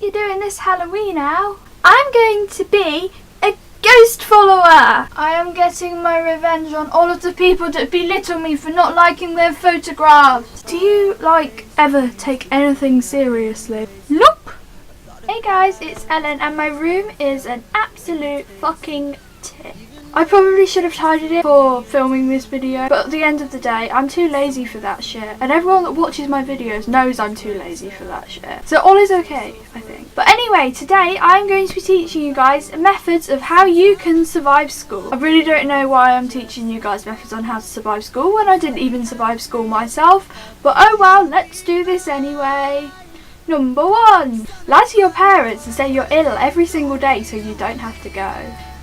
you're doing this Halloween now? I'm going to be a ghost follower. I am getting my revenge on all of the people that belittle me for not liking their photographs. Do you, ever take anything seriously? Nope. Hey guys, it's Ellen and my room is an absolute fucking tip. I probably should have tidied it before filming this video, but at the end of the day, I'm too lazy for that shit. And everyone that watches my videos knows I'm too lazy for that shit. So all is okay, I think. But anyway, today I'm going to be teaching you guys methods of how you can survive school. I really don't know why I'm teaching you guys methods on how to survive school when I didn't even survive school myself. But oh well, let's do this anyway. Number 1. Lie to your parents and say you're ill every single day so you don't have to go.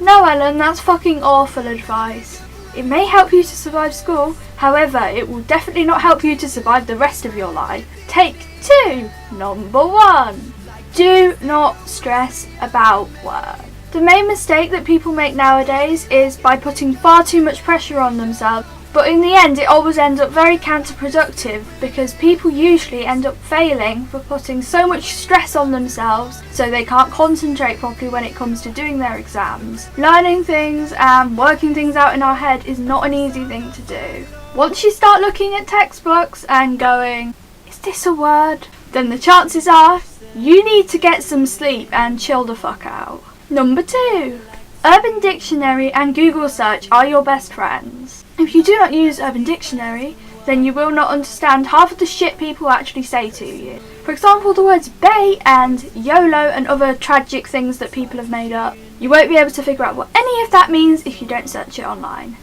No, Ellen, that's fucking awful advice. It may help you to survive school, however, it will definitely not help you to survive the rest of your life. Take 2. Number 1. Do not stress about work. The main mistake that people make nowadays is by putting far too much pressure on themselves. But in the end, it always ends up very counterproductive because people usually end up failing for putting so much stress on themselves so they can't concentrate properly when it comes to doing their exams. Learning things and working things out in our head is not an easy thing to do. Once you start looking at textbooks and going, is this a word? Then the chances are you need to get some sleep and chill the fuck out. Number 2. Urban Dictionary and Google search are your best friends. If you do not use Urban Dictionary, then you will not understand half of the shit people actually say to you. For example, the words bae and YOLO and other tragic things that people have made up. You won't be able to figure out what any of that means if you don't search it online.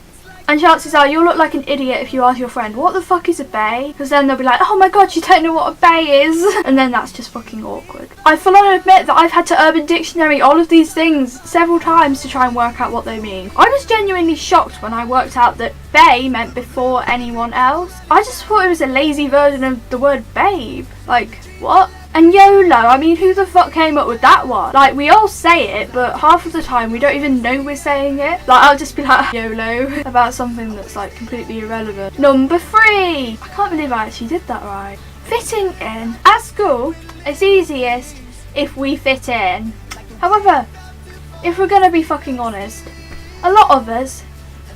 And chances are you'll look like an idiot if you ask your friend, what the fuck is a bae? Because then they'll be like, oh my god, you don't know what a bae is. And then that's just fucking awkward. I full on admit that I've had to Urban Dictionary all of these things several times to try and work out what they mean. I was genuinely shocked when I worked out that bae meant before anyone else. I just thought it was a lazy version of the word babe. Like, what? And YOLO, I mean, who the fuck came up with that one? Like, we all say it, but half of the time we don't even know we're saying it. Like, I'll just be like, YOLO, about something that's, completely irrelevant. Number 3! I can't believe I actually did that right. Fitting in. At school, it's easiest if we fit in. However, if we're gonna be fucking honest, a lot of us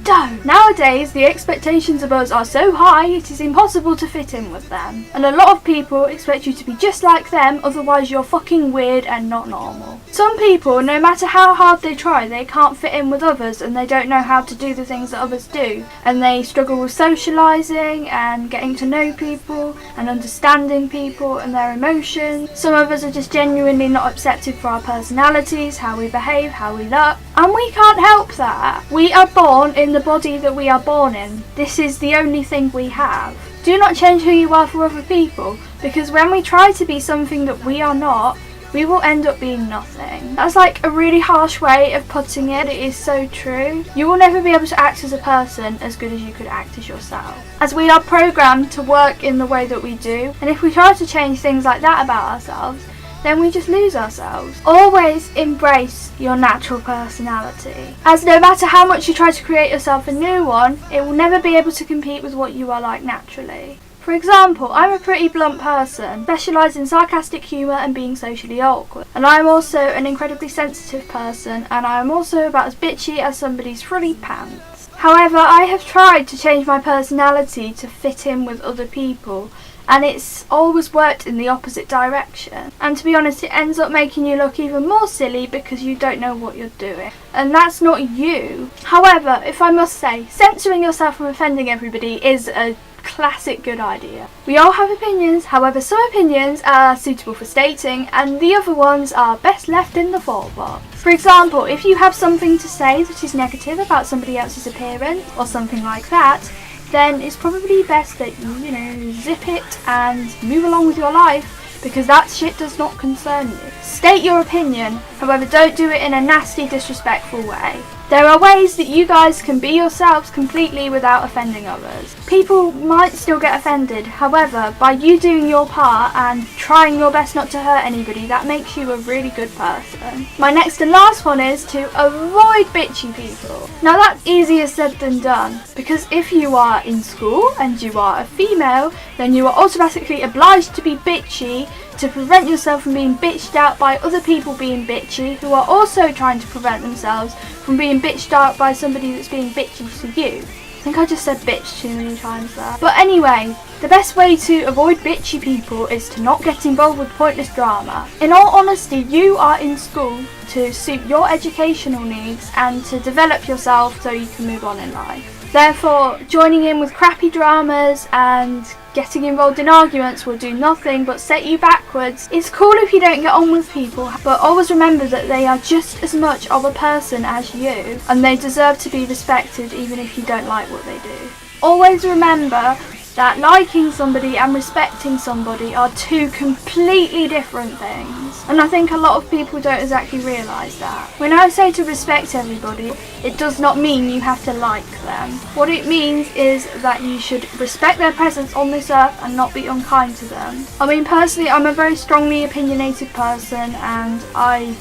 don't. Nowadays, the expectations of us are so high, it is impossible to fit in with them. And a lot of people expect you to be just like them, otherwise you're fucking weird and not normal. Some people, no matter how hard they try, they can't fit in with others and they don't know how to do the things that others do. And they struggle with socialising and getting to know people and understanding people and their emotions. Some of us are just genuinely not accepted for our personalities, how we behave, how we look. And we can't help that. We are born in the body that we are born in. This is the only thing we have. Do not change who you are for other people, because when we try to be something that we are not, we will end up being nothing. That's a really harsh way of putting it. It is so true. You will never be able to act as a person as good as you could act as yourself. As we are programmed to work in the way that we do, and if we try to change things like that about ourselves, then we just lose ourselves. Always embrace your natural personality, as no matter how much you try to create yourself a new one, it will never be able to compete with what you are like naturally. For example, I'm a pretty blunt person, specialised in sarcastic humour and being socially awkward. And I'm also an incredibly sensitive person, and I'm also about as bitchy as somebody's frilly pants. However, I have tried to change my personality to fit in with other people, and it's always worked in the opposite direction. And to be honest, it ends up making you look even more silly because you don't know what you're doing. And that's not you. However, if I must say, censoring yourself from offending everybody is a classic good idea. We all have opinions, however some opinions are suitable for stating and the other ones are best left in the thought box. For example, if you have something to say that is negative about somebody else's appearance or something like that, then it's probably best that you zip it and move along with your life, because that shit does not concern you. State your opinion, however don't do it in a nasty, disrespectful way. There are ways that you guys can be yourselves completely without offending others. People might still get offended, however, by you doing your part and trying your best not to hurt anybody, that makes you a really good person. My next and last one is to avoid bitchy people. Now that's easier said than done, because if you are in school and you are a female, then you are automatically obliged to be bitchy to prevent yourself from being bitched out by other people being bitchy, who are also trying to prevent themselves from being bitched out by somebody that's being bitchy to you. I think I just said bitch too many times there. But anyway, the best way to avoid bitchy people is to not get involved with pointless drama. In all honesty, you are in school to suit your educational needs and to develop yourself so you can move on in life. Therefore, joining in with crappy dramas and getting involved in arguments will do nothing but set you backwards. It's cool if you don't get on with people, but always remember that they are just as much of a person as you, and they deserve to be respected even if you don't like what they do. Always remember that liking somebody and respecting somebody are two completely different things, and I think a lot of people don't exactly realise that. When I say to respect everybody, it does not mean you have to like them. What it means is that you should respect their presence on this earth and not be unkind to them. I mean, personally, I'm a very strongly opinionated person, and I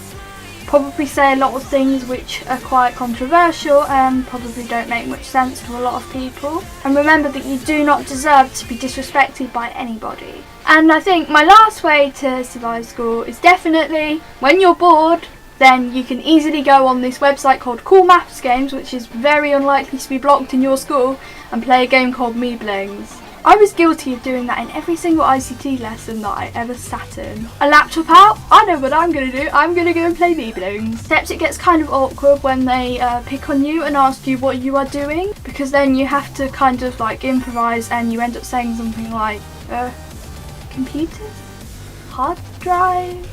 probably say a lot of things which are quite controversial and probably don't make much sense to a lot of people. And remember that you do not deserve to be disrespected by anybody. And I think my last way to survive school is definitely, when you're bored, then you can easily go on this website called Cool Maths Games, which is very unlikely to be blocked in your school, and play a game called Me Blings. I was guilty of doing that in every single ICT lesson that I ever sat in. A laptop out? I know what I'm going to do. I'm going to go and play Me-Blings. Except it gets kind of awkward when they pick on you and ask you what you are doing, because then you have to kind of like improvise and you end up saying something like, computer? Hard drive?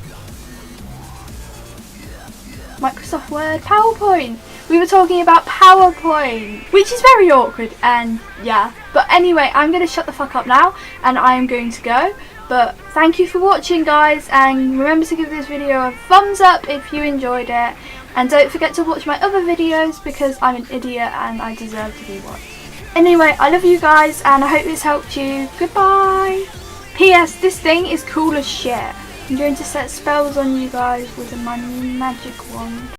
Microsoft Word? PowerPoint? We were talking about PowerPoint, which is very awkward, and yeah. But anyway, I'm going to shut the fuck up now, and I am going to go. But thank you for watching, guys, and remember to give this video a thumbs up if you enjoyed it. And don't forget to watch my other videos, because I'm an idiot and I deserve to be watched. Anyway, I love you guys, and I hope this helped you. Goodbye. P.S. This thing is cool as shit. I'm going to set spells on you guys with my magic wand.